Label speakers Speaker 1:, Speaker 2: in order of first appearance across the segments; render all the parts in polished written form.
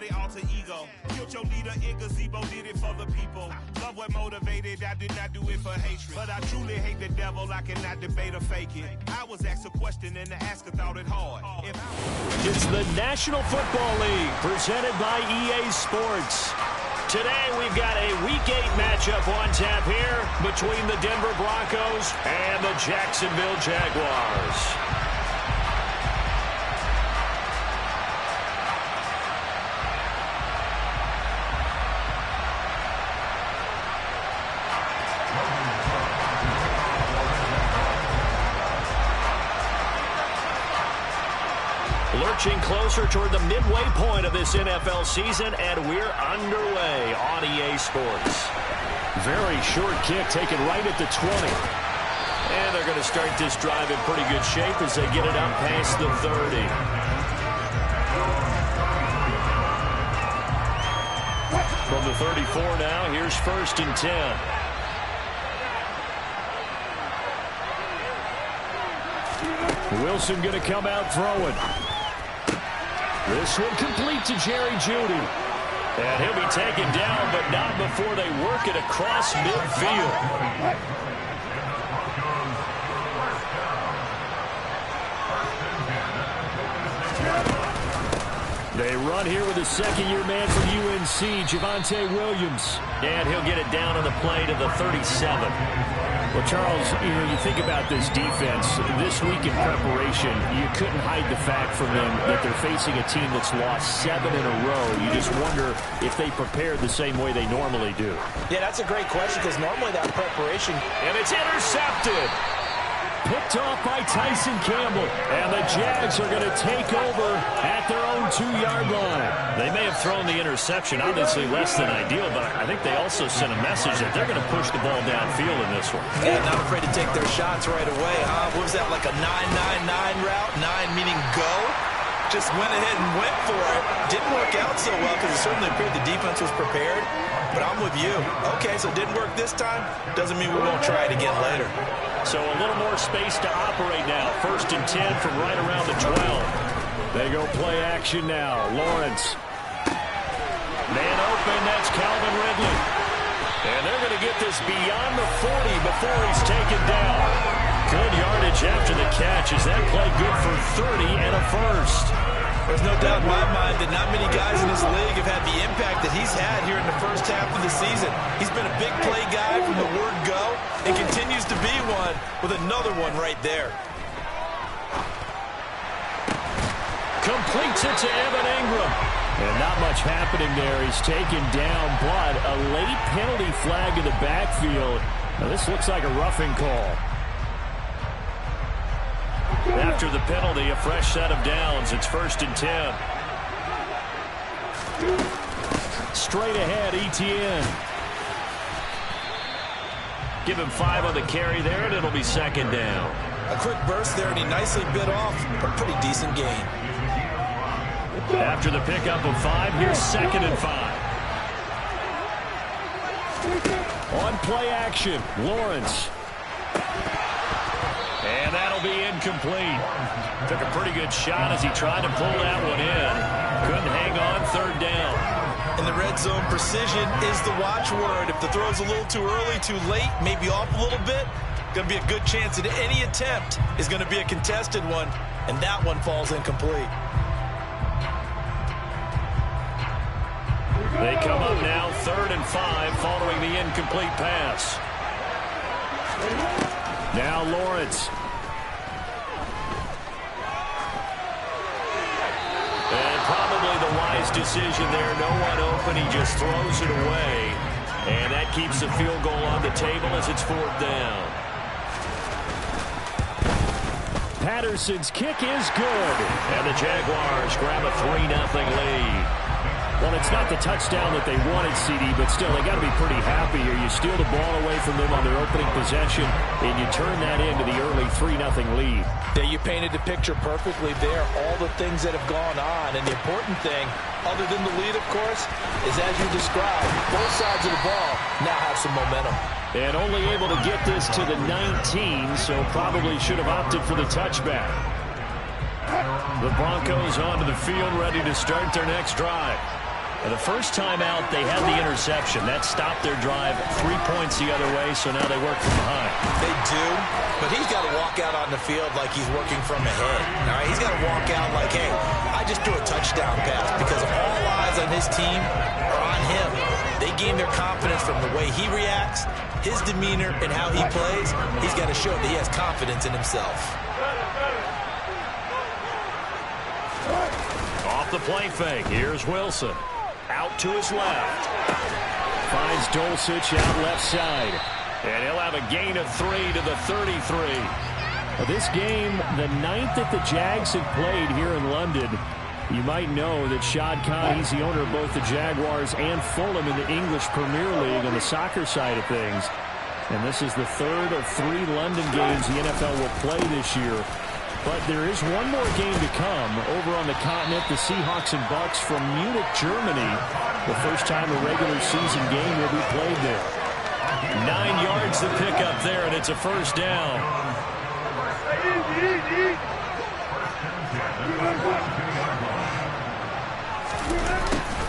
Speaker 1: they alter ego. Killed your leader in gazebo, did it for the people. Love what motivated, I did not do it for hatred. But I truly hate the devil, I cannot debate or fake it. I was asked a question and the asker thought it hard.
Speaker 2: It's the National Football League presented by EA Sports. Today we've got a Week 8 matchup on tap here between the Denver Broncos and the Jacksonville Jaguars. Lurching closer toward the midway point of this NFL season, and we're underway on EA Sports. Very short kick taken right at the 20. And they're going to start this drive in pretty good shape as they get it up past the 30. From the 34 now, here's 1st and 10. Wilson going to come out throwing. This one complete to Jerry Jeudy. And he'll be taken down, but not before they work it across midfield. They run here with a second-year man from UNC, Javonte Williams. And he'll get it down on the play to the 37. Well, Charles, you think about this defense. This week in preparation, you couldn't hide the fact from them that they're facing a team that's lost 7 in a row. You just wonder if they prepared the same way they normally do.
Speaker 3: Yeah, that's a great question because normally that preparation...
Speaker 2: And it's intercepted. Picked off by Tyson Campbell. And the Jags are going to take over at their own 2-yard line. They may have thrown the interception, obviously less than ideal, but I think they also sent a message that they're going to push the ball downfield in this one.
Speaker 3: Yeah, not afraid to take their shots right away, huh? What was that, like a 9-9-9 route? 9 meaning go? Just went ahead and went for it. Didn't work out so well because it certainly appeared the defense was prepared. But I'm with you. Okay, so it didn't work this time. Doesn't mean we won't try it again later.
Speaker 2: So a little more space to operate now. 1st and 10 from right around the 12. They go play action now. Lawrence. Man open, that's Calvin Ridley. And they're going to get this beyond the 40 before he's taken down. Good yardage after the catch. Is that play good for 30 and a first?
Speaker 3: There's no doubt in my mind that not many guys in this league have had the impact that he's had here in the first half of the season. He's been a big play guy from the word go and continues to be one with another one right there.
Speaker 2: Completes it to Evan Ingram. And not much happening there. He's taken down, but a late penalty flag in the backfield. Now this looks like a roughing call. After the penalty, a fresh set of downs. It's 1st and 10. Straight ahead, Etienne. Give him 5 on the carry there, and it'll be 2nd down.
Speaker 3: A quick burst there, and he nicely bit off a pretty decent gain.
Speaker 2: After the pickup of 5, here's 2nd and 5. On play action, Lawrence. And that'll be incomplete. Took a pretty good shot as he tried to pull that one in. Couldn't hang on, 3rd down.
Speaker 3: In the red zone, precision is the watchword. If the throw's a little too early, too late, maybe off a little bit, going to be a good chance that any attempt is going to be a contested one, and that one falls incomplete.
Speaker 2: They come up now, 3rd and 5, following the incomplete pass. Now Lawrence. And probably the wise decision there. No one open. He just throws it away. And that keeps the field goal on the table as it's 4th down. Patterson's kick is good. And the Jaguars grab a 3-0 lead. Well, it's not the touchdown that they wanted, CD, but still, they got to be pretty happy here. You steal the ball away from them on their opening possession, and you turn that into the early 3-0 lead.
Speaker 3: Yeah, you painted the picture perfectly there, all the things that have gone on. And the important thing, other than the lead, of course, is as you described, both sides of the ball now have some momentum.
Speaker 2: And only able to get this to the 19, so probably should have opted for the touchback. The Broncos onto the field, ready to start their next drive. The first time out, they had the interception. That stopped their drive 3 points the other way, so now they work from behind.
Speaker 3: They do, but he's got to walk out on the field like he's working from ahead. All right, he's got to walk out like, hey, I just threw a touchdown pass, because all eyes on his team are on him. They gain their confidence from the way he reacts, his demeanor, and how he plays. He's got to show that he has confidence in himself.
Speaker 2: Off the play fake, here's Wilson. Out to his left. Finds Dulcich out left side. And he'll have a gain of 3 to the 33. Well, this game, the 9th that the Jags have played here in London. You might know that Shad Khan, he's the owner of both the Jaguars and Fulham in the English Premier League on the soccer side of things. And this is the 3rd of 3 London games the NFL will play this year. But there is one more game to come over on the continent. The Seahawks and Bucks from Munich, Germany. The first time a regular season game will be played there. 9 yards to pick up there, and it's a first down.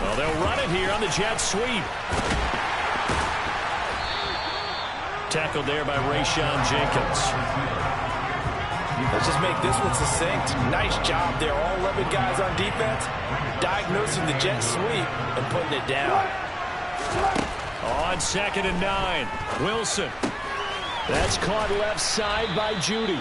Speaker 2: Well, they'll run it here on the jet sweep. Tackled there by Rayshon Jenkins.
Speaker 4: Let's just make this one succinct. Nice job there. All 11 guys on defense diagnosing the jet sweep and putting it down.
Speaker 2: On 2nd and 9, Wilson. That's caught left side by Judy.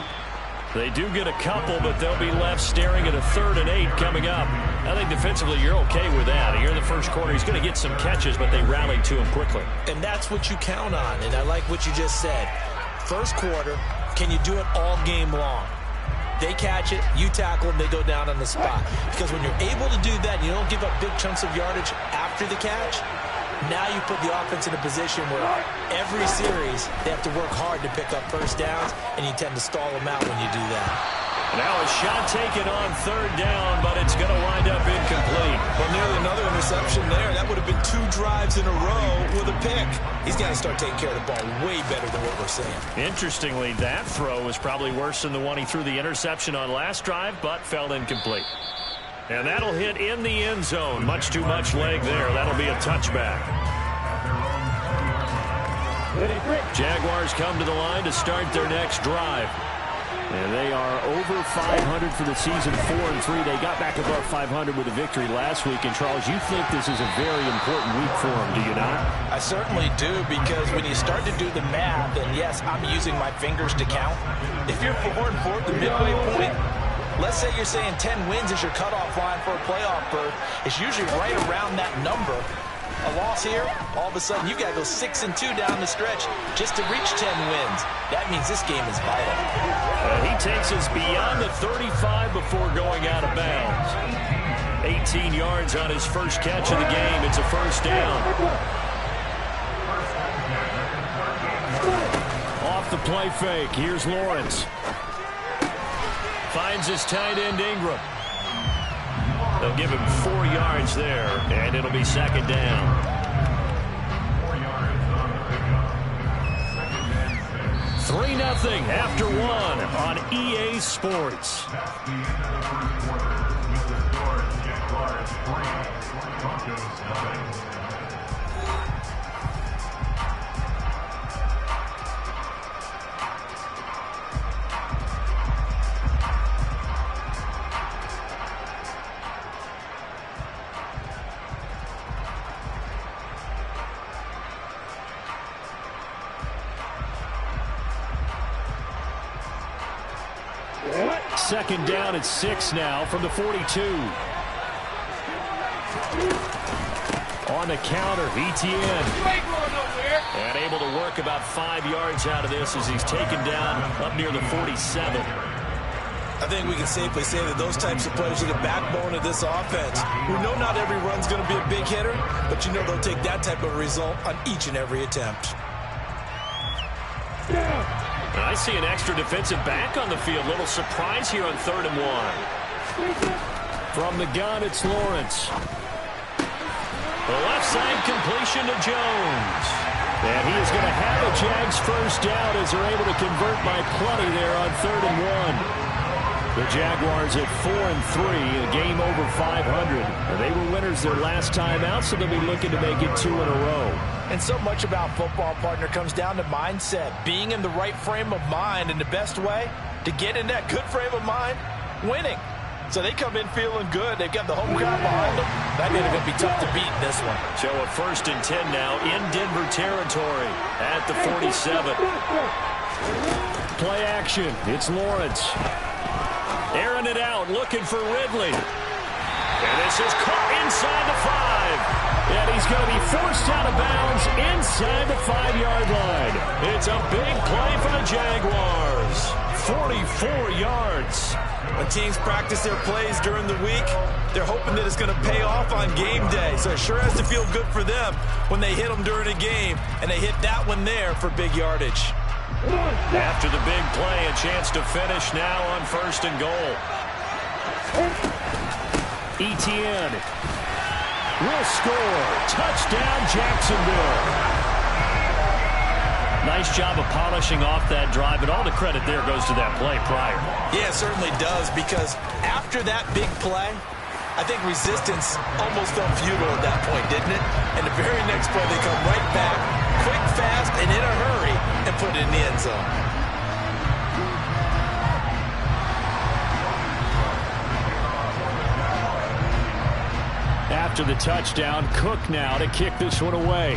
Speaker 2: They do get a couple, but they'll be left staring at a 3rd and 8 coming up. I think defensively you're okay with that. Here in the first quarter, he's going to get some catches, but they rallied to him quickly.
Speaker 3: And that's what you count on, and I like what you just said. First quarter, can you do it all game long? They catch it, you tackle them, they go down on the spot. Because when you're able to do that, you don't give up big chunks of yardage after the catch, now you put the offense in a position where every series they have to work hard to pick up first downs, and you tend to stall them out when you do that.
Speaker 2: Now a shot taken on 3rd down, but it's going to wind up incomplete.
Speaker 3: Well, nearly another interception there. That would have been 2 drives in a row with a pick. He's got to start taking care of the ball way better than what we're seeing.
Speaker 2: Interestingly, that throw was probably worse than the one he threw the interception on last drive, but fell incomplete. And that'll hit in the end zone. Much too much leg there. That'll be a touchback. Jaguars come to the line to start their next drive. And they are over 500 for the season, 4-3. They got back above 500 with a victory last week. And, Charles, you think this is a very important week for them, do you not?
Speaker 4: I certainly do, because when you start to do the math, and yes, I'm using my fingers to count. If you're 4-4 at the midway point, let's say you're saying 10 wins is your cutoff line for a playoff berth. It's usually right around that number. A loss here, all of a sudden you got to go 6-2 down the stretch just to reach 10 wins. That means this game is vital.
Speaker 2: He takes us beyond the 35 before going out of bounds. 18 yards on his first catch of the game. It's a first down. Off the play fake. Here's Lawrence. Finds his tight end Ingram. They'll give him 4 yards there, and it'll be 2nd down. 3-0 after 1 on EA Sports. Second down at 6 now from the 42. On the counter, ETN. And able to work about 5 yards out of this as he's taken down up near the 47.
Speaker 3: I think we can safely say that those types of players are the backbone of this offense. We know not every run's going to be a big hitter, but you know they'll take that type of result on each and every attempt.
Speaker 2: I see an extra defensive back on the field. Little surprise here on 3rd and 1. From the gun, it's Lawrence. The left side completion to Jones. And he is going to have a Jags first down as they're able to convert by plenty there on 3rd and 1. The Jaguars at 4-3, a game over 500. They were winners their last time out, so they'll be looking to make it 2 in a row.
Speaker 4: And so much about football, partner, comes down to mindset. Being in the right frame of mind, and the best way to get in that good frame of mind, winning. So they come in feeling good. They've got the home crowd behind them. That means they're going to be tough to beat in this one.
Speaker 2: So a 1st and 10 now in Denver territory at the 47. Play action. It's Lawrence. Airing it out, looking for Ridley. And this is caught inside the 5. And he's going to be forced out of bounds inside the 5-yard line. It's a big play for the Jaguars. 44 yards.
Speaker 3: When teams practice their plays during the week, they're hoping that it's going to pay off on game day. So it sure has to feel good for them when they hit them during a game, and they hit that one there for big yardage.
Speaker 2: After the big play, a chance to finish now on 1st and goal. Etienne will score. Touchdown, Jacksonville. Nice job of polishing off that drive, but all the credit there goes to that play prior.
Speaker 3: Yeah, it certainly does, because after that big play, I think resistance almost felt futile at that point, didn't it? And the very next play, they come right back, quick, fast, and in a hurry, and put it in the end zone.
Speaker 2: After the touchdown, Cook now to kick this one away.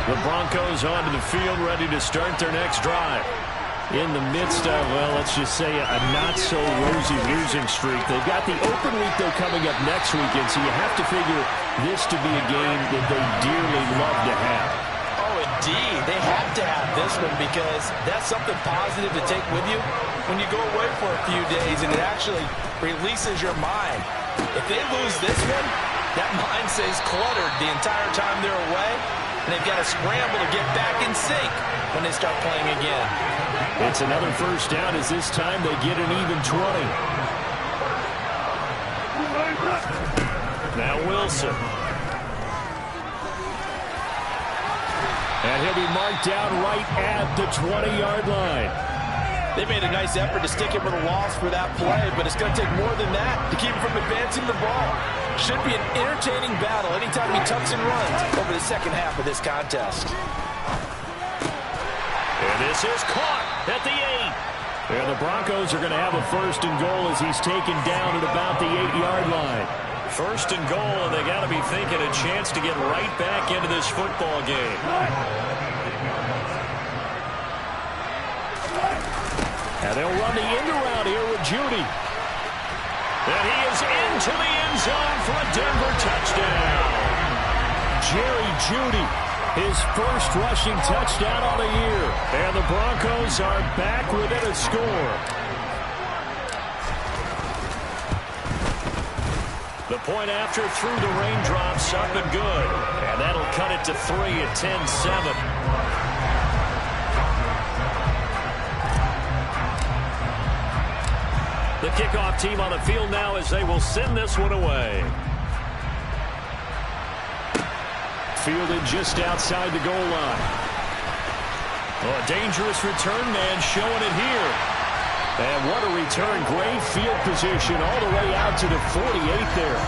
Speaker 2: The Broncos onto the field, ready to start their next drive. In the midst of, well, let's just say a not-so-rosy losing streak. They've got the open week, though, coming up next weekend, so you have to figure this to be a game that they dearly love to have.
Speaker 4: Oh, indeed. They have to have this one, because that's something positive to take with you when you go away for a few days, and it actually releases your mind. If they lose this one, that mind stays cluttered the entire time they're away, and they've got to scramble to get back in sync when they start playing again.
Speaker 2: It's another 1st down, as this time they get an even 20. Now Wilson. And he'll be marked down right at the 20-yard line.
Speaker 4: They made a nice effort to stick him with a loss for that play, but it's going to take more than that to keep him from advancing the ball. Should be an entertaining battle anytime he tucks and runs over the second half of this contest.
Speaker 2: And this is caught at the 8. And the Broncos are going to have a 1st and goal as he's taken down at about the 8-yard line. 1st and goal, and they got to be thinking a chance to get right back into this football game. And they'll run the end around here with Judy. And he is into the end zone for a Denver touchdown. Jerry Judy, his 1st rushing touchdown on the year. And the Broncos are back within a score. The point after through the raindrops, up and good. And that'll cut it to 3 at 10-7. The kickoff team on the field now as they will send this one away. Fielded just outside the goal line. Oh, a dangerous return man showing it here. And what a return. Great field position all the way out to the 48 there.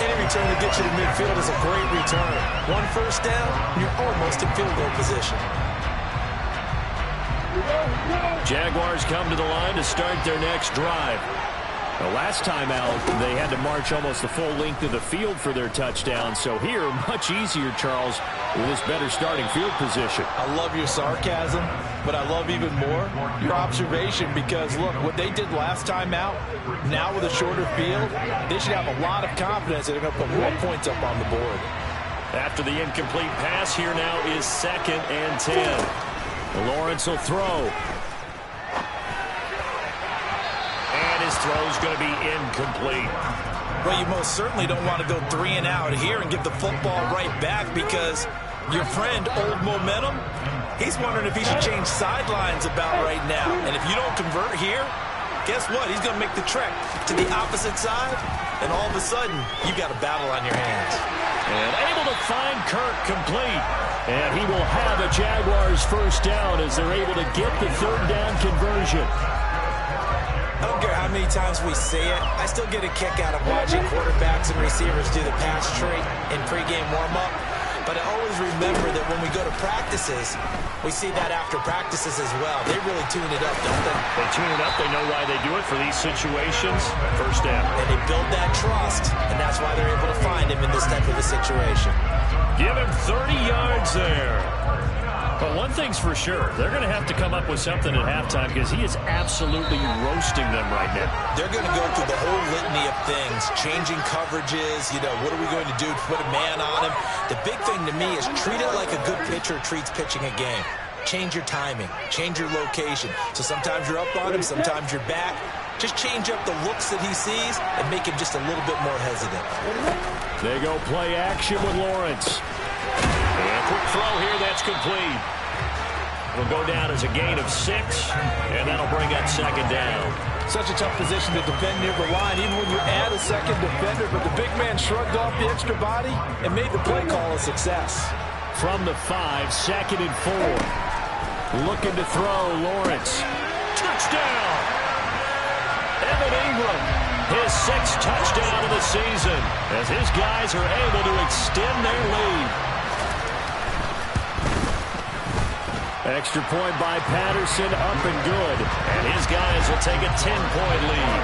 Speaker 3: Any return that gets you to midfield is a great return. 1 1st down, you're almost in field goal position.
Speaker 2: Jaguars come to the line to start their next drive. The last time out, they had to march almost the full length of the field for their touchdown. So here, much easier, Charles, with this better starting field position.
Speaker 4: I love your sarcasm, but I love even more your observation, because, look, what they did last time out, now with a shorter field, they should have a lot of confidence that they're going to put more points up on the board.
Speaker 2: After the incomplete pass, here now is 2nd and 10. Lawrence will throw. And his throw's going to be incomplete.
Speaker 3: Well, you most certainly don't want to go 3 and out here and give the football right back, because your friend, Old Momentum, he's wondering if he should change sidelines about right now. And if you don't convert here, guess what? He's going to make the trek to the opposite side, and all of a sudden, you've got a battle on your hands.
Speaker 2: And able to find Kirk complete. And he will have a Jaguars first down as they're able to get the third down conversion.
Speaker 4: I don't care how many times we see it. I still get a kick out of watching quarterbacks and receivers do the pass tree in pregame warm-up. But I always remember that when we go to practices, we see that after practices as well. They really tune it up, don't they?
Speaker 2: They tune it up. They know why they do it for these situations. First down.
Speaker 4: And they build that trust, and that's why they're able to find him in this type of a situation.
Speaker 2: Give him 30 yards there. But one thing's for sure, they're going to have to come up with something at halftime because he is absolutely roasting them right now.
Speaker 4: They're going to go through the whole litany of things, changing coverages, what are we going to do to put a man on him? The big thing to me is treat it like a good pitcher treats pitching a game. Change your timing, change your location. So sometimes you're up on him, sometimes you're back. Just change up the looks that he sees and make him just a little bit more hesitant.
Speaker 2: They go play action with Lawrence. And a quick throw here, that's complete. It'll go down as a gain of 6, and that'll bring up second down.
Speaker 5: Such a tough position to defend near the line, even when you add a second defender, but the big man shrugged off the extra body and made the play call a success.
Speaker 2: From the 5, second and 4. Looking to throw, Lawrence. Touchdown! Evan Ingram, his 6th touchdown of the season, as his guys are able to extend their lead. Extra point by Patterson, up and good. And his guys will take a 10-point lead.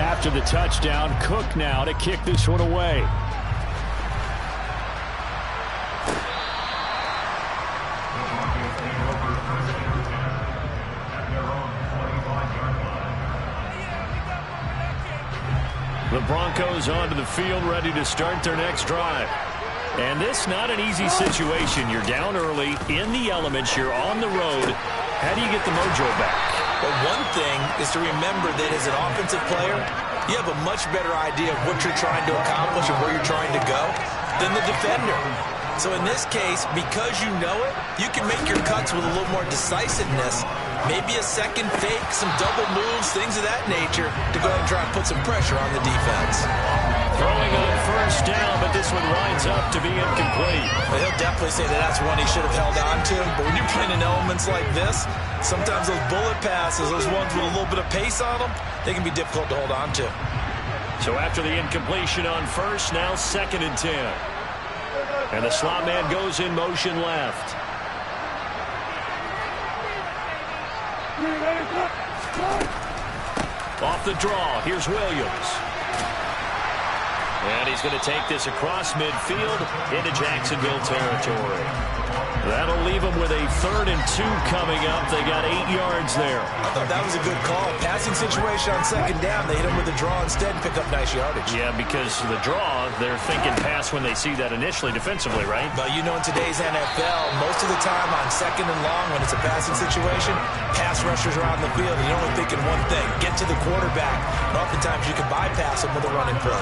Speaker 2: After the touchdown, Cook now to kick this one away. The Broncos onto the field, ready to start their next drive. And this not an easy situation. You're down early, in the elements, you're on the road. How do you get the mojo back?
Speaker 4: Well, one thing is to remember that as an offensive player, you have a much better idea of what you're trying to accomplish and where you're trying to go than the defender. So in this case, because you know it, you can make your cuts with a little more decisiveness. Maybe a second fake, some double moves, things of that nature to go ahead and try and put some pressure on the defense.
Speaker 2: Throwing on first down, but this one winds up to be incomplete.
Speaker 4: Well, he'll definitely say that that's one he should have held on to. But when you're playing in elements like this, sometimes those bullet passes, those ones with a little bit of pace on them, they can be difficult to hold on to.
Speaker 2: So after the incompletion on first, now second and 10. And the slot man goes in motion left. Off the draw, here's Williams. And he's going to take this across midfield into Jacksonville territory. That'll leave them with a 3rd and 2 coming up. They got 8 yards there.
Speaker 4: I thought that was a good call. Passing situation on second down. They hit him with a draw instead and pick up nice yardage.
Speaker 2: Yeah, because the draw, they're thinking pass when they see that initially defensively, right?
Speaker 4: But you know, in today's NFL, most of the time on second and long, when it's a passing situation, pass rushers are on the field, and you're only thinking one thing, get to the quarterback. And oftentimes you can bypass him with a running play.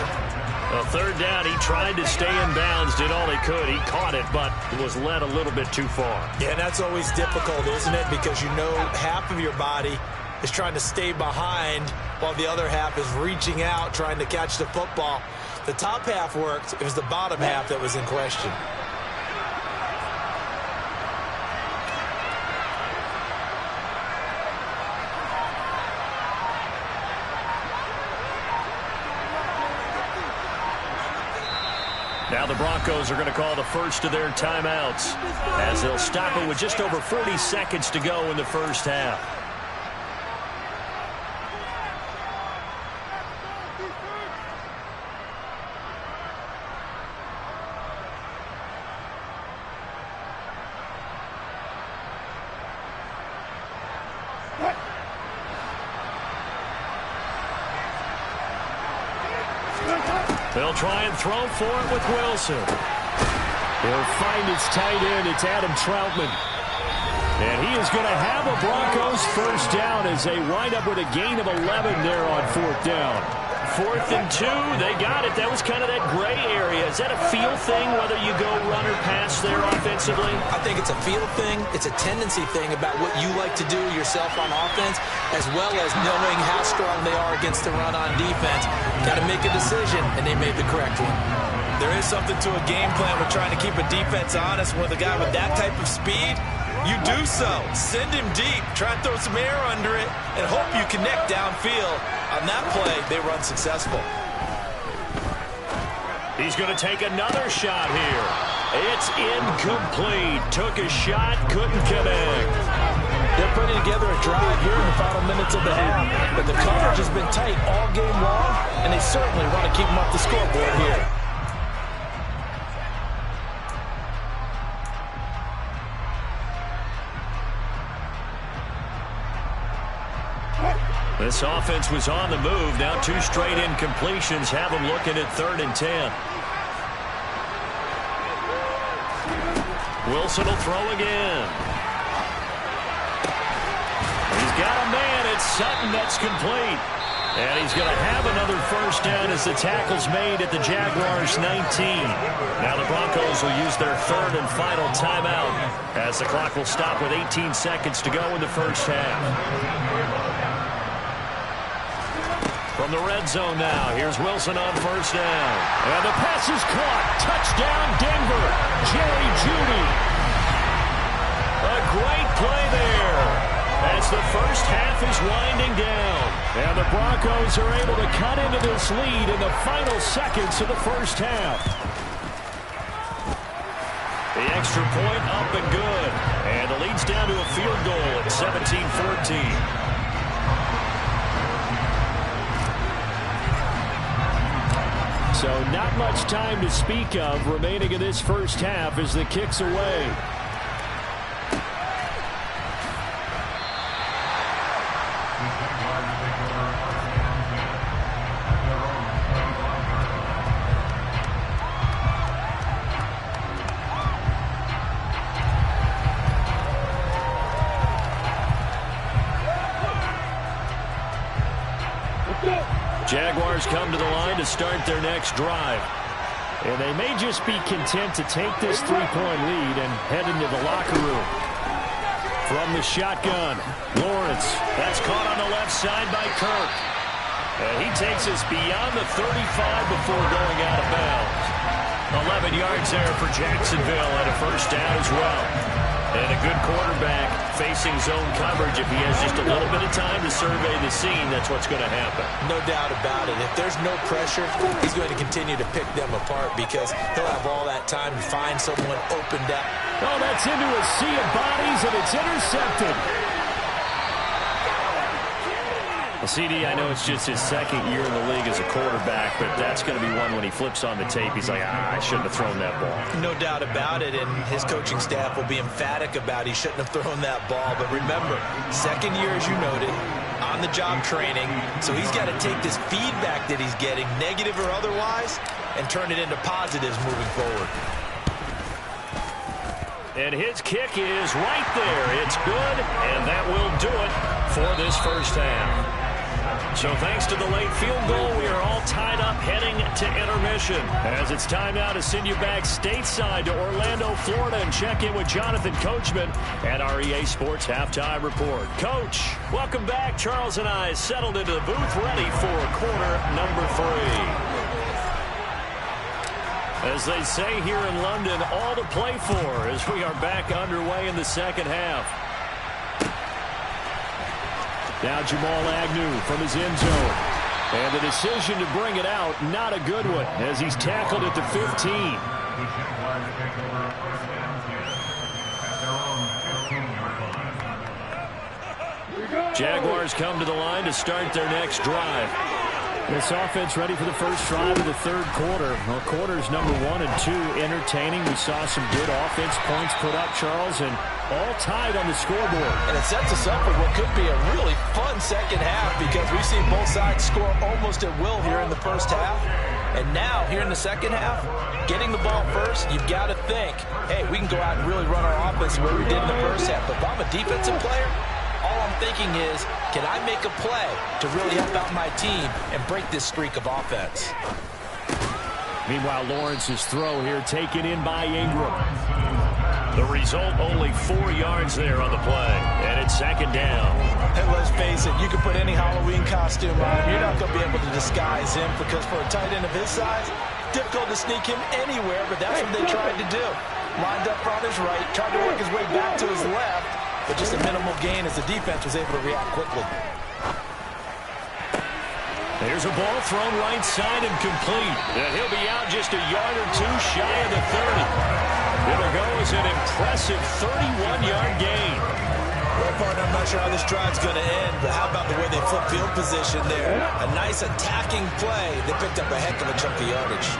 Speaker 2: Well, 3rd down, he tried to stay in bounds, did all he could. He caught it, but was led a little bit too far.
Speaker 4: Yeah, and that's always difficult, isn't it? Because you know half of your body is trying to stay behind while the other half is reaching out, trying to catch the football. The top half worked. It was the bottom half that was in question.
Speaker 2: Now the Broncos are going to call the first of their timeouts as they'll stop it with just over 40 seconds to go in the first half. They'll try and throw for it with Wilson. He'll find his tight end. It's Adam Troutman. And he is going to have a Broncos first down as they wind up with a gain of 11 there on 4th down. 4th and 2. They got it. That was kind of that gray area. Is that a feel thing, whether you go run or pass there offensively?
Speaker 4: I think it's a feel thing. It's a tendency thing about what you like to do yourself on offense, as well as knowing how strong they are against the run on defense. Got to make a decision, and they made the correct one.
Speaker 3: There is something to a game plan with trying to keep a defense honest. With a guy with that type of speed, you do so. Send him deep. Try and throw some air under it and hope you connect downfield. On that play, they run successful.
Speaker 2: He's going to take another shot here. It's incomplete. Took a shot, couldn't connect.
Speaker 5: They're putting together a drive here in the final minutes of the half, but the coverage has been tight all game long, and they certainly want to keep them off the scoreboard here.
Speaker 2: This offense was on the move. Now 2 straight incompletions have them looking at 3rd and 10. Wilson will throw again. He's got a man. It's Sutton. That's complete. And he's going to have another first down as the tackle's made at the Jaguars' 19. Now the Broncos will use their 3rd and final timeout as the clock will stop with 18 seconds to go in the first half. From the red zone now, here's Wilson on first down. And the pass is caught. Touchdown, Denver. Jerry Jeudy. A great play there as the first half is winding down. And the Broncos are able to cut into this lead in the final seconds of the first half. The extra point up and good. And the lead's down to a field goal at 17-14. So not much time to speak of remaining in this first half as the kick's away. Jaguars come to the line to start their next drive. And they may just be content to take this 3-point lead and head into the locker room. From the shotgun, Lawrence. That's caught on the left side by Kirk. And he takes us beyond the 35 before going out of bounds. 11 yards there for Jacksonville and a first down as well. And a good quarterback facing zone coverage. If he has just a little bit of time to survey the scene, that's what's going to happen.
Speaker 4: No doubt about it. If there's no pressure, he's going to continue to pick them apart because he'll have all that time to find someone opened up.
Speaker 2: Oh, that's into a sea of bodies, and it's intercepted. Well, CD, I know it's just his 2nd year in the league as a quarterback, but that's going to be one when he flips on the tape. He's like, I shouldn't have thrown that ball.
Speaker 4: No doubt about it, and his coaching staff will be emphatic about he shouldn't have thrown that ball. But remember, 2nd year, as you noted, on-the-job training, so he's got to take this feedback that he's getting, negative or otherwise, and turn it into positives moving forward.
Speaker 2: And his kick is right there. It's good, and that will do it for this first half. So thanks to the late field goal, we are all tied up heading to intermission. As it's time now to send you back stateside to Orlando, Florida, and check in with Jonathan Coachman at our EA Sports Halftime Report. Coach, welcome back. Charles and I settled into the booth ready for quarter number 3. As they say here in London, all to play for as we are back underway in the second half. Now Jamal Agnew from his end zone. And the decision to bring it out, not a good one, as he's tackled at the 15. Jaguars come to the line to start their next drive. This offense ready for the first drive of the 3rd quarter. Well, quarters number 1 and 2 entertaining. We saw some good offense points put up, Charles, and all tied on the scoreboard.
Speaker 4: And it sets us up for what could be a really fun second half because we've seen both sides score almost at will here in the first half. And now, here in the second half, getting the ball first, you've got to think, hey, we can go out and really run our offense the way we did in the first half. But if I'm a defensive player, All I'm thinking is, can I make a play to really help out my team and break this streak of offense?
Speaker 2: Meanwhile, Lawrence's throw here taken in by Ingram. The result, only 4 yards there on the play, and it's second down.
Speaker 4: And let's face it, you can put any Halloween costume on him. You're not going to be able to disguise him because for a tight end of his size, difficult to sneak him anywhere, but that's what they tried to do. Lined up on his right, tried to work his way back to his left, but just a minimal gain as the defense was able to react quickly.
Speaker 2: There's a ball thrown right side and complete. And he'll be out just a yard or two shy of the 30. It'll go as an impressive 31-yard gain.
Speaker 4: Well, partner, I'm not sure how this drive's going to end, but how about the way they flip field position there? A nice attacking play. They picked up a heck of a chunk of yardage.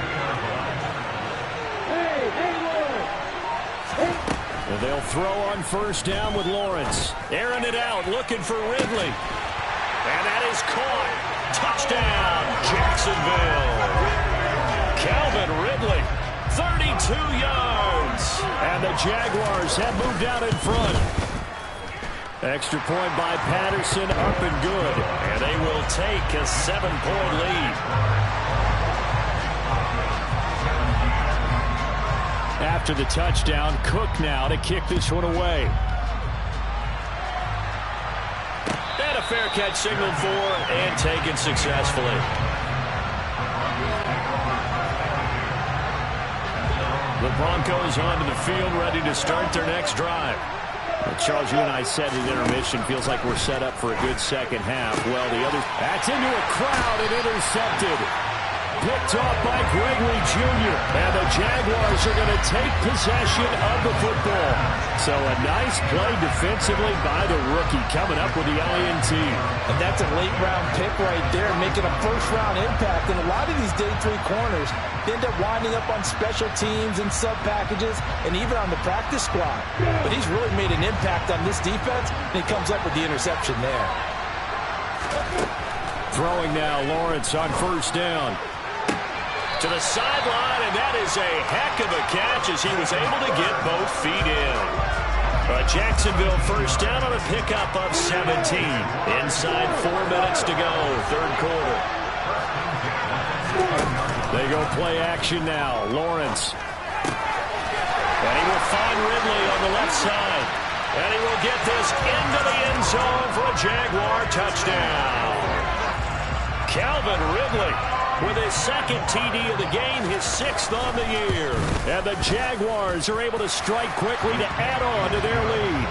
Speaker 2: And they'll throw on first down with Lawrence. Airing it out, looking for Ridley. And that is caught. Touchdown, Jacksonville. Calvin Ridley, 32 yards. And the Jaguars have moved out in front. Extra point by Patterson, up and good. And they will take a 7-point lead. After the touchdown, Cook now to kick this one away. And a fair catch signaled for and taken successfully. The Broncos onto the field, ready to start their next drive. Charles, you and I said at intermission, feels like we're set up for a good second half. Well, the other, that's into a crowd and intercepted. Picked off by Gregory Jr. And the Jaguars are going to take possession of the football. So a nice play defensively by the rookie coming up with the INT.
Speaker 5: And that's a late-round pick right there, making a first-round impact. And a lot of these day 3 corners end up winding up on special teams and sub-packages and even on the practice squad. But he's really made an impact on this defense, and he comes up with the interception there.
Speaker 2: Throwing now, Lawrence on first down. To the sideline, and that is a heck of a catch as he was able to get both feet in. A Jacksonville first down on a pickup of 17. Inside 4 minutes to go, third quarter. They go play action now. Lawrence. And he will find Ridley on the left side. And he will get this into the end zone for a Jaguar touchdown. Calvin Ridley with his second TD of the game, his 6th on the year. And the Jaguars are able to strike quickly to add on to their lead.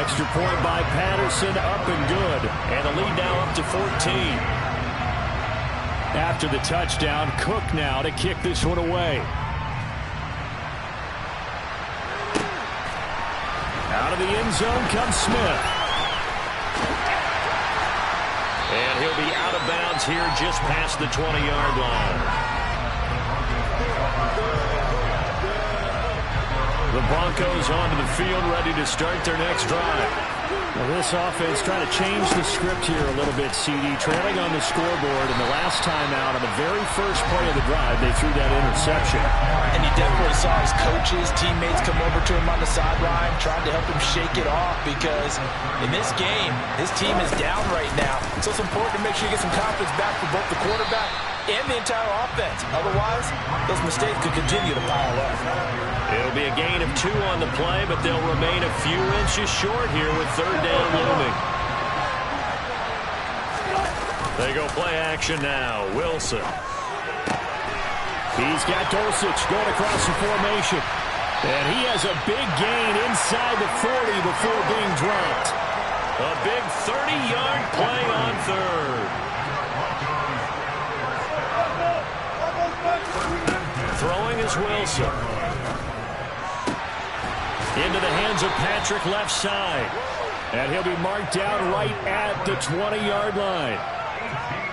Speaker 2: Extra point by Patterson, up and good. And the lead now up to 14. After the touchdown, Cook now to kick this one away. Out of the end zone comes Smith. And he'll be out of bounds here just past the 20-yard line. The Broncos onto the field, ready to start their next drive. Well, this offense trying to change the script here a little bit, CD. Trailing on the scoreboard, and the last time out on the very first play of the drive, they threw that interception.
Speaker 4: And he definitely saw his coaches, teammates come over to him on the sideline, trying to help him shake it off because in this game, his team is down right now. So it's important to make sure you get some confidence back for both the quarterback and the entire offense. Otherwise, those mistakes could continue to pile up.
Speaker 2: It'll be a gain of 2 on the play, but they'll remain a few inches short here with third down looming. They go play action now. Wilson. He's got Dulcich going across the formation. And he has a big gain inside the 40 before being dropped. A big 30-yard play on third. Throwing is Wilson. Into the hands of Patrick left side. And he'll be marked down right at the 20-yard line.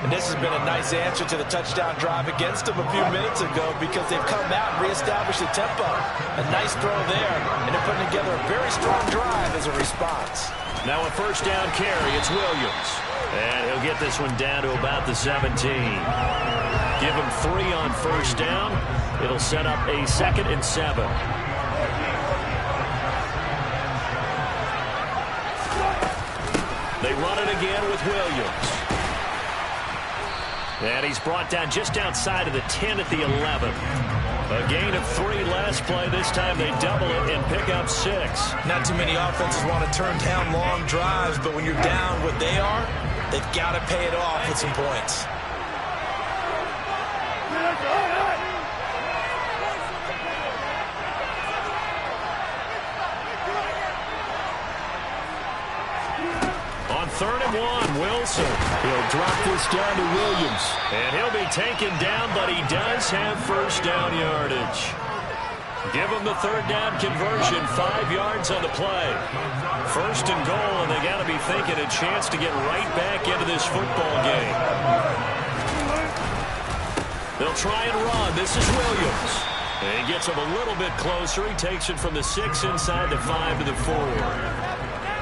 Speaker 4: And this has been a nice answer to the touchdown drive against them a few minutes ago because they've come out and reestablished the tempo. A nice throw there, and they're putting together a very strong drive as a response.
Speaker 2: Now a first down carry, it's Williams. And he'll get this one down to about the 17. Give him 3 on first down. It'll set up a 2nd and 7. They run it again with Williams. And he's brought down just outside of the 10 at the 11. A gain of 3 last play. This time they double it and pick up 6.
Speaker 3: Not too many offenses want to turn down long drives, but when you're down what they are, they've got to pay it off with some points.
Speaker 2: On 3rd and 1, Wilson. He'll drop this down to Williams. And he'll be taken down, but he does have first down yardage. Give him the 3rd down conversion, 5 yards on the play. 1st and goal, and they got to be thinking a chance to get right back into this football game. They'll try and run. This is Williams. And he gets him a little bit closer. He takes it from the 6 inside the 5 to the 4.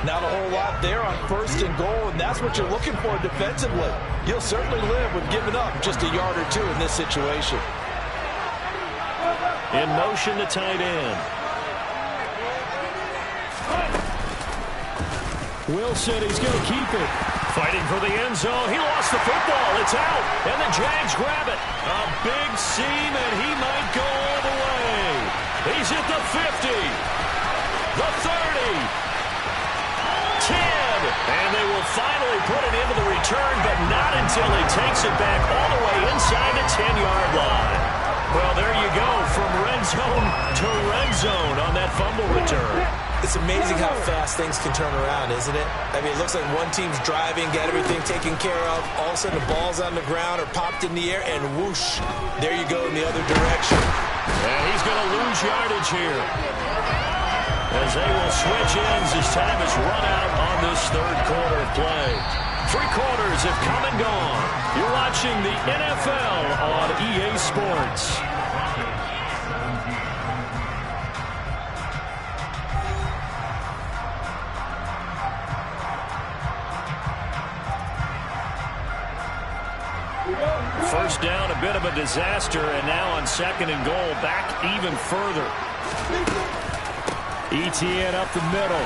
Speaker 5: Not a whole lot there on 1st and goal, and that's what you're looking for defensively. You'll certainly live with giving up just a yard or 2 in this situation.
Speaker 2: In motion, the tight end. Wilson, he's going to keep it. Fighting for the end zone. He lost the football. It's out. And the Jags grab it. A big seam, and he might go all the way. He's at the 50. The 30. 10. And they will finally put it into the return, but not until he takes it back all the way inside the 10-yard line. Well, there you go, from red zone to red zone on that fumble return.
Speaker 3: It's amazing how fast things can turn around, isn't it? I mean, it looks like one team's driving, got everything taken care of. All of a sudden, the ball's on the ground or popped in the air, and whoosh, there you go in the other direction.
Speaker 2: And he's going to lose yardage here, as they will switch ends as time has run out on this 3rd quarter of play. 3 quarters have come and gone. You're watching the NFL on EA Sports. First down, a bit of a disaster, and now on 2nd and goal, back even further. ETN up the middle.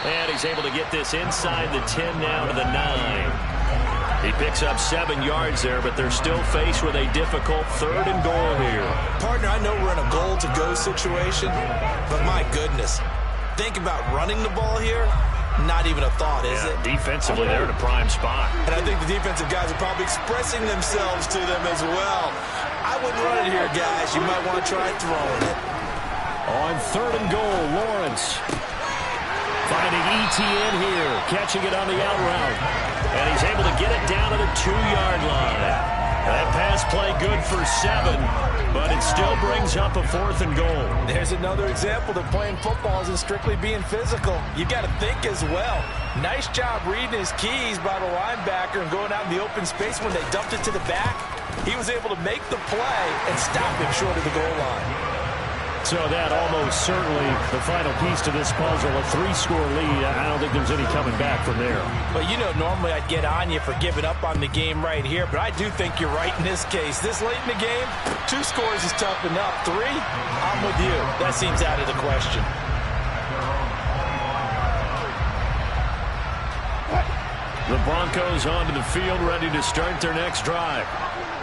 Speaker 2: And he's able to get this inside the 10 now to the 9. He picks up 7 yards there, but they're still faced with a difficult 3rd and goal here.
Speaker 3: Partner, I know we're in a goal-to-go situation, but my goodness, think about running the ball here. Not even a thought, is it?
Speaker 2: Defensively, they're in a prime spot.
Speaker 3: And I think the defensive guys are probably expressing themselves to them as well. I wouldn't run it here, guys. You might want to try throwing it.
Speaker 2: On 3rd and goal, Lawrence finding ETN here, catching it on the out route. And he's able to get it down to the 2-yard line. That pass play good for 7, but it still brings up a 4th and goal.
Speaker 5: There's another example that playing football isn't strictly being physical. You got to think as well. Nice job reading his keys by the linebacker and going out in the open space when they dumped it to the back. He was able to make the play and stop him short of the goal line.
Speaker 2: So that almost certainly the final piece to this puzzle, a 3-score lead. I don't think there's any coming back from there.
Speaker 5: Well, you know, normally I'd get on you for giving up on the game right here, but I do think you're right in this case. This late in the game, 2 scores is tough enough. 3, I'm with you. That seems out of the question.
Speaker 2: The Broncos onto the field, ready to start their next drive.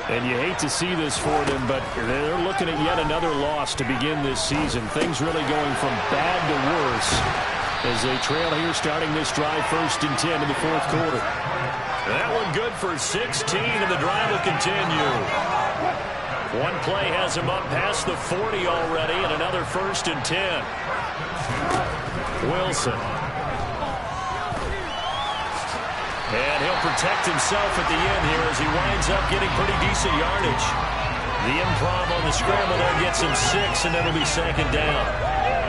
Speaker 2: And you hate to see this for them, but they're looking at yet another loss to begin this season. Things really going from bad to worse as they trail here starting this drive 1st and 10 in the 4th quarter. That one good for 16, and the drive will continue. One play has him up past the 40 already, and another 1st and 10. Wilson. And he'll protect himself at the end here as he winds up getting pretty decent yardage. The improv on the scramble there gets him 6, and then it'll be 2nd down.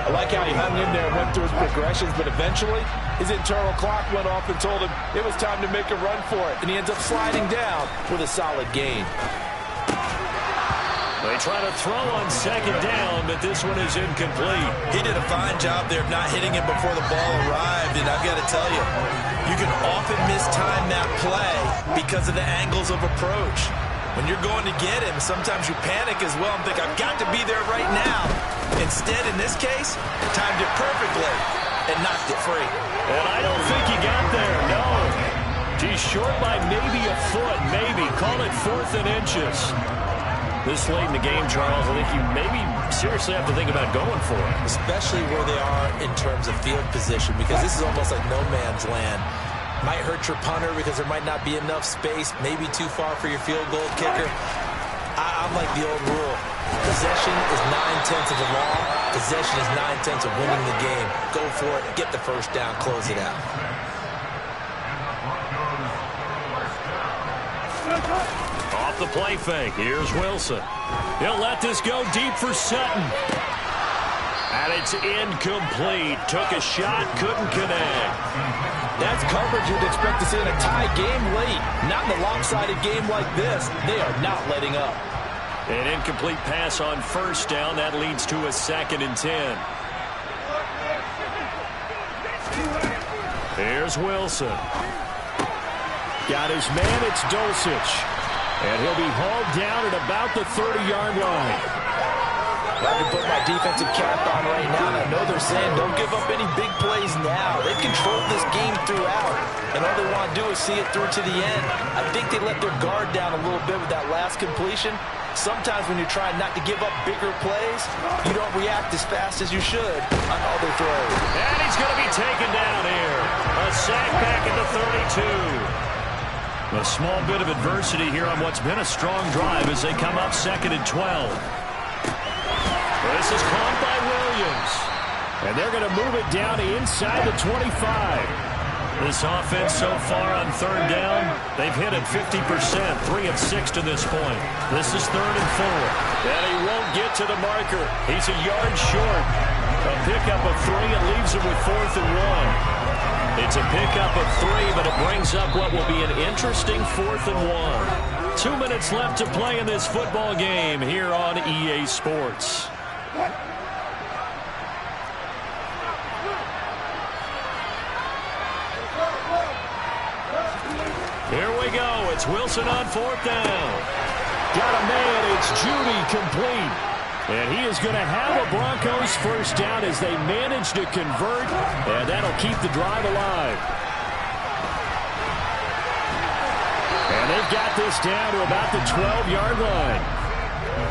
Speaker 5: I like how he hung in there and went through his progressions, but eventually his internal clock went off and told him it was time to make a run for it, and he ends up sliding down with a solid gain.
Speaker 2: They try to throw on 2nd down, but this one is incomplete.
Speaker 3: He did a fine job there of not hitting him before the ball arrived, and I've got to tell you, you can often mistime that play because of the angles of approach. When you're going to get him, sometimes you panic as well and think, I've got to be there right now. Instead, in this case, timed it perfectly.
Speaker 4: and knocked it free.
Speaker 2: And I don't think he got there, no. He's short by maybe a foot, maybe. Call it 4th and inches. This late in the game, Charles, I think you maybe seriously have to think about going for it.
Speaker 4: Especially where they are in terms of field position, because this is almost like no man's land. Might hurt your punter because there might not be enough space, maybe too far for your field goal kicker. I'm like the old rule. Possession is 9/10 of the law. Possession is 9/10 of winning the game. Go for it, get the first down, close it out.
Speaker 2: Off the play fake. Here's Wilson. He'll let this go deep for Sutton. And it's incomplete. Took a shot, couldn't connect.
Speaker 5: That's coverage you'd expect to see in a tie game late. Not in a lopsided game like this. They are not letting up.
Speaker 2: An incomplete pass on first down. That leads to a 2nd and 10. Here's Wilson. Got his man, it's Dulcich. And he'll be hauled down at about the 30-yard line.
Speaker 4: I can put my defensive cap on right now, and I know they're saying don't give up any big plays now. They've controlled this game throughout, and all they want to do is see it through to the end. I think they let their guard down a little bit with that last completion. Sometimes when you're trying not to give up bigger plays, you don't react as fast as you should on all their throws.
Speaker 2: And he's going to be taken down here. A sack back at the 32. A small bit of adversity here on what's been a strong drive as they come up 2nd and 12. This is caught by Williams. And they're going to move it down inside the 25. This offense so far on 3rd down, they've hit it 50%, 3 of 6 to this point. This is 3rd and 4. And he won't get to the marker. He's a yard short. A pickup of 3 and leaves him with 4th and 1. It's a pickup of 3, but it brings up what will be an interesting 4th and 1. 2 minutes left to play in this football game here on EA Sports. Here we go. It's Wilson on 4th down. Got a man. It's Judy complete. And he is going to have a Broncos first down as they manage to convert. And that'll keep the drive alive. And they've got this down to about the 12-yard line.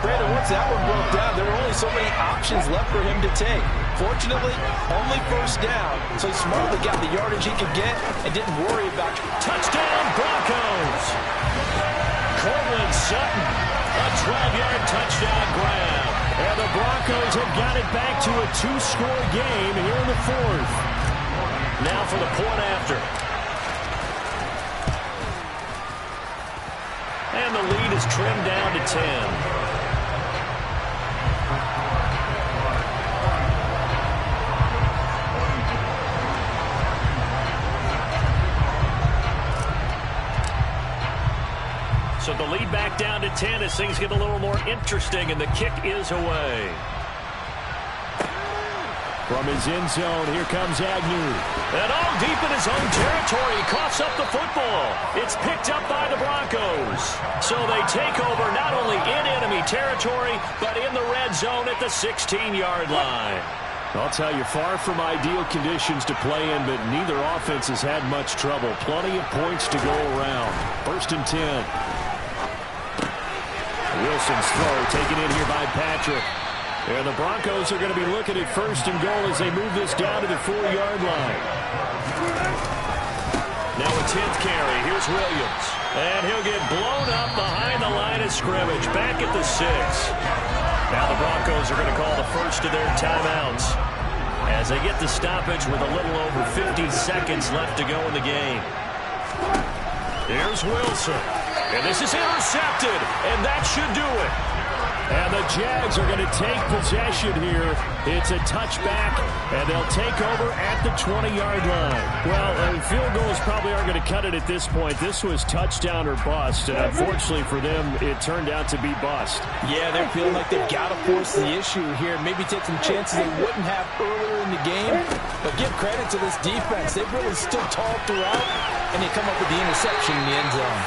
Speaker 5: Brandon, once that one broke down, there were only so many options left for him to take. Fortunately, only first down, so he smartly got the yardage he could get and didn't worry about
Speaker 2: touchdown Broncos. Cortland Sutton, a 12-yard touchdown grab. And the Broncos have got it back to a 2-score game here in the 4th. Now for the point after. And the lead is trimmed down to 10. So the lead back down to 10 as things get a little more interesting, and the kick is away. From his end zone, here comes Agnew. And all deep in his own territory, he coughs up the football. It's picked up by the Broncos. So they take over not only in enemy territory, but in the red zone at the 16-yard line. I'll tell you, far from ideal conditions to play in, but neither offense has had much trouble. Plenty of points to go around. 1st and 10. Wilson's throw taken in here by Patrick. And the Broncos are going to be looking at 1st and goal as they move this down to the 4-yard line. Now a 10th carry. Here's Williams. And he'll get blown up behind the line of scrimmage. Back at the 6. Now the Broncos are going to call the first of their timeouts as they get the stoppage with a little over 50 seconds left to go in the game. Here's Wilson. And this is intercepted, and that should do it. And the Jags are going to take possession here. It's a touchback, and they'll take over at the 20-yard line. Well, field goals probably aren't going to cut it at this point. This was touchdown or bust, and unfortunately for them, it turned out to be bust.
Speaker 5: Yeah, they're feeling like they've got to force the issue here. Maybe take some chances they wouldn't have earlier in the game. But give credit to this defense. They've really stood tall throughout, and they come up with the interception in the end zone.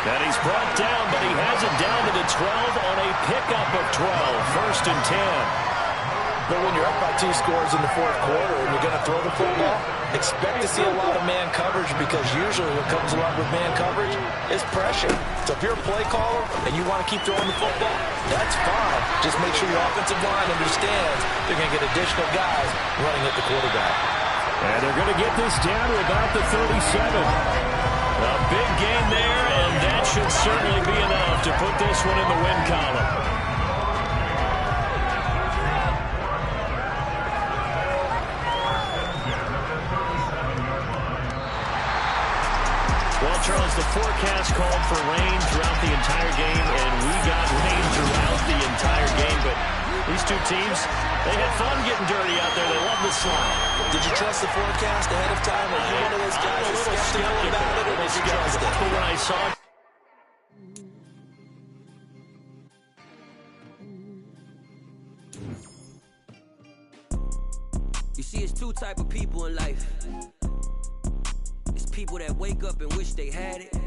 Speaker 2: And he's brought down, but he has it down to the 12 on a pickup of 12. 1st and 10.
Speaker 5: But when you're up by 2 scores in the fourth quarter and you're going to throw the football, expect to see a lot of man coverage, because usually what comes along with man coverage is pressure. So if you're a play caller and you want to keep throwing the football, that's fine. Just make sure your offensive line understands they're going to get additional guys running at the quarterback.
Speaker 2: And they're going to get this down to about the 37. A big gain there, and that should certainly be enough to put this one in the win column. Well, Charles, the forecast called for rain throughout the entire game, and we got rain throughout the entire game. But these two teams, they had fun getting dirty out there. They love the slide.
Speaker 5: Did you trust the forecast ahead of time? Are you one of those guys that's skeptical about it, or did you trust it?
Speaker 2: But when I saw it,
Speaker 6: you see, it's 2 type of people in life. It's people that wake up and wish they had it.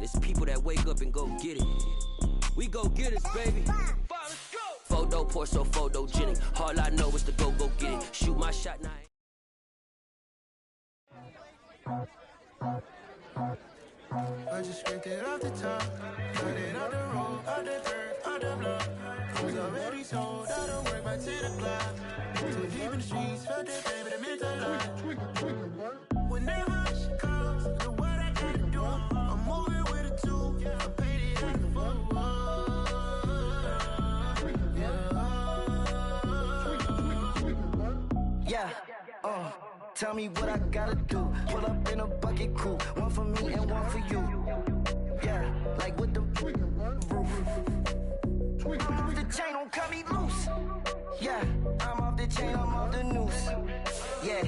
Speaker 6: It's people that wake up and go get it. We go get it, baby. Photo, pour so photogenic. All I know is to go get it. Shoot my shot now.
Speaker 7: I just scraped it off the top, cut it out the road, out the dirt, out the block. Was already sold, I don't work by 10 o'clock. Too deep in the streets, felt that baby, that meant a lot. Whenever she calls, the what I gotta do, I'm moving with a 2, I paid it like a fool. Yeah, tell me what I gotta do. Pull up in a bucket crew, one for me and one for you. Yeah, like with the roof. I'm off the chain, don't cut me loose. Yeah, I'm off the chain, I'm off the noose. Yeah,